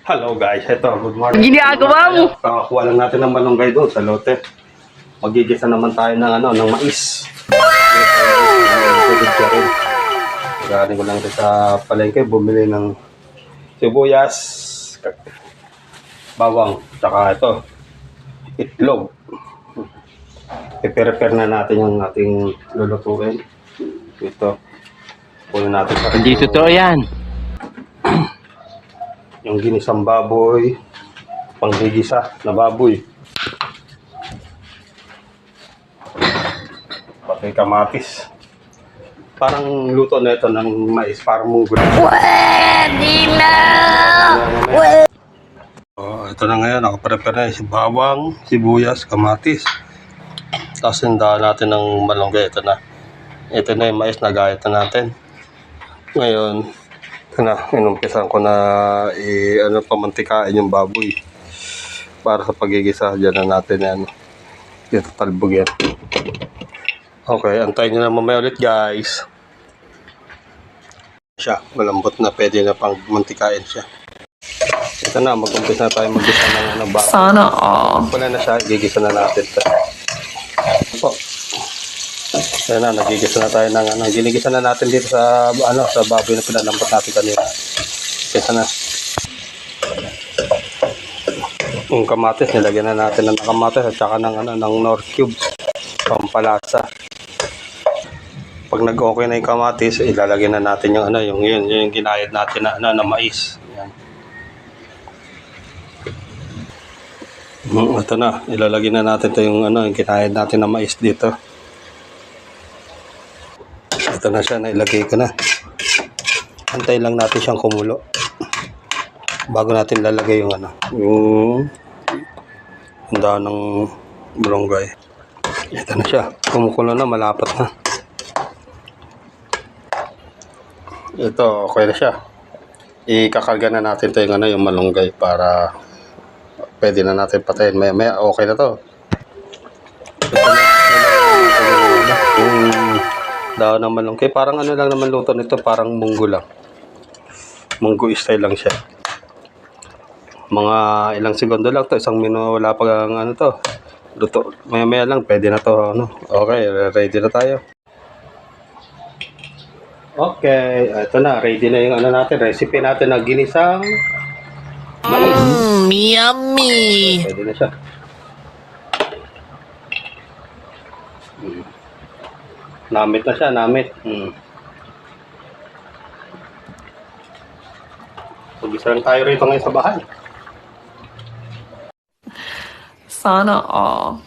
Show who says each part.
Speaker 1: Hello guys, ito, good morning.
Speaker 2: Ginagawa mo?
Speaker 1: Kakakuha lang natin ng malunggay doon sa lote. Magigisa naman tayo ng mais. Galing ko lang rin sa palengke, bumili ng sibuyas, bawang, tsaka ito, itlog. I-prepare na natin yung ating lulutuin. Ito, punin natin sa
Speaker 2: Hindi totoo yan.
Speaker 1: yung ginisang baboy, panggigisa na baboy. Pati kamatis. Parang luto na ito ng mais, parang munggo.
Speaker 2: Pwede na!
Speaker 1: Ito na ngayon, nakaprepare na si bawang, sibuyas, kamatis. Tapos hindahan natin ng malunggay. Ito na. Ito na yung mais na gayat na natin. Ngayon, ito na, inumpisan ko na pamantikain yung baboy. Para sa pagigisa, dyan na natin yan. Dito talbog yan. Okay, antayin nyo na mamaya ulit guys. Siya, malambot na, pwede na pang mantikain siya. Ito na, mag-umpisa na tayo mag-gisa ng baboy.
Speaker 2: Sana all.
Speaker 1: Wala na siya, gigisa na natin ito. Po. Ayan na, nagigisa na tayo ng ginigisa na natin dito sa sa baboy na pinalambot natin kanina. Gisa na. Yung kamatis, nilagyan na natin ng kamatis at saka ng Nor cubes, pampalasa. Pag nag-okay na yung kamatis, ilalagyan na natin yung yung ginayad natin na mais. Ayan. Ito na, ilalagyan na natin yung ginayad natin na mais dito. Ito na siya, nailagay ko na. Antay lang natin siyang kumulo. Bago natin lalagay yung yung dahon ng malunggay. Ito na siya, kumukulo na, malapat na. Ito, okay na siya. Ikakarga na natin ito yung malunggay para pwede na natin patayin. May okay na to. Yung dahon ng malunggay, parang lang naman luto nito, parang munggo lang. Munggo style lang siya. Mga ilang segundo lang to, 1 minuto, wala pa ang to. Luto. Maya lang, pwede na to. Okay, ready na tayo. Okay, ito na, ready na yung natin, recipe natin na ginisang mais.
Speaker 2: Yummy!
Speaker 1: Pwede na siya. Namit na siya, namit. Mag-isa lang tayo rito ngayon sa bahay.
Speaker 2: Sana all.